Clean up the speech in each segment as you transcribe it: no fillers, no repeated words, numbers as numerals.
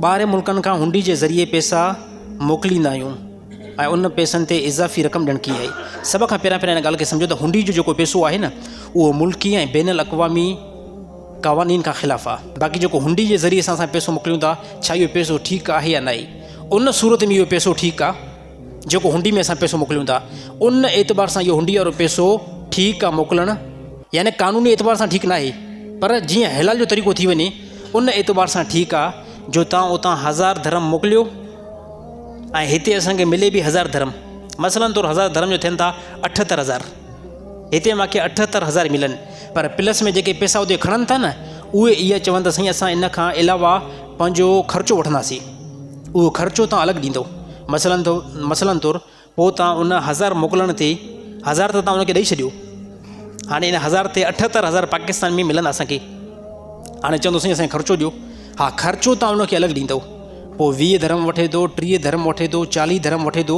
ॿाहिरि मुल्कनि खां हुंडी जे ज़रिए पैसा मोकिलींदा आहियूं ऐं उन पैसनि ते इज़ाफ़ी रक़म ॾियण कीअं आहे। सभ खां पहिरियां इन ॻाल्हि खे सम्झो त हुंडी जो जेको पैसो आहे न उहो मुल्की ऐं बैनुल अक़वामी क़वानीन खां ख़िलाफ़ु आहे। बाक़ी जेको हुंडी जे ज़रिए सां असां पैसो मोकिलियूं था, छा इहो पैसो ठीकु आहे या न आहे? उन सूरत में इहो पैसो ठीकु आहे जेको हुंडी में असां पैसो मोकिलियूं था, उन एतबार सां इहो हुंडी वारो पैसो ठीकु आहे मोकिलणु, यानी क़ानूनी एतबार सां ठीकु न आहे, पर जीअं हलाल जो तरीक़ो थी वञे उन एतबार सां ठीकु आहे। जो तव्हां उतां 1000 धर्म मोकिलियो ऐं हिते असांखे मिले बि 1000 धर्म, मसलन तौरु 1000 धर्म जो थियनि था 78000, हिते मूंखे 78000 मिलनि, पर प्लस में जेके पैसा उते खणनि था न उहे इहे चवनि था साईं असां इन खां अलावा पंहिंजो ख़र्चो वठंदासीं, उहो ख़र्चो तव्हां अलॻि ॾींदो। मसलन तौरु पोइ तव्हां उन 1000 मोकिलण ते 1000 त तव्हां उनखे ॾेई छॾियो, हाणे इन 1000 ते 78000 पाकिस्तान में मिलंदा असांखे। हाणे चवंदो साईं असांखे ख़र्चो ॾियो, हा ख़र्चो तव्हां उनखे अलॻि ॾींदव, पोइ 20 धर्म वठे थो, 30 धर्म वठे थो, 40 धर्म वठे थो,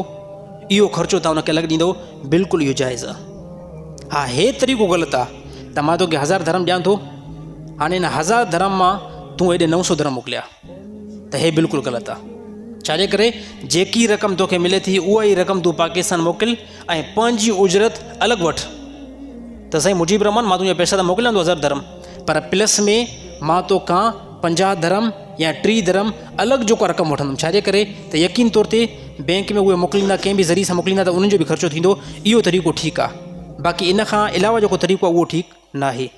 इहो ख़र्चो तव्हां उनखे अलॻि ॾींदव, बिल्कुलु इहो जाइज़ आहे। हा हे तरीक़ो ग़लति आहे त मां तोखे 1000 धर्म ॾियां थो, हाणे इन 1000 धर्म मां तूं हेॾे 900 धर्म मोकिलिया, त हे बिल्कुलु ग़लति आहे। छाजे करे जेकी रक़म तोखे मिले थी उहा ई रक़म तूं पाकिस्तान मोकिल ऐं पंहिंजी उजरत अलॻि वठि। त साईं मुजीब रहमान मां तुंहिंजा पैसा त मोकिलियां थो 1000 धर्म, पर प्लस में मां तोखां 50 धर्म या 30 धर्म अलॻि जेको रक़म वठंदुमि। छाजे करे त यकीन तौर ते बैंक में उहे मोकिलींदा कंहिं बि ज़रिए सां मोकिलींदा त उन्हनि जो बि ख़र्चो थींदो, इहो तरीक़ो ठीकु आहे। बाक़ी इन खां अलावा जेको तरीक़ो आहे उहो ठीकु न आहे।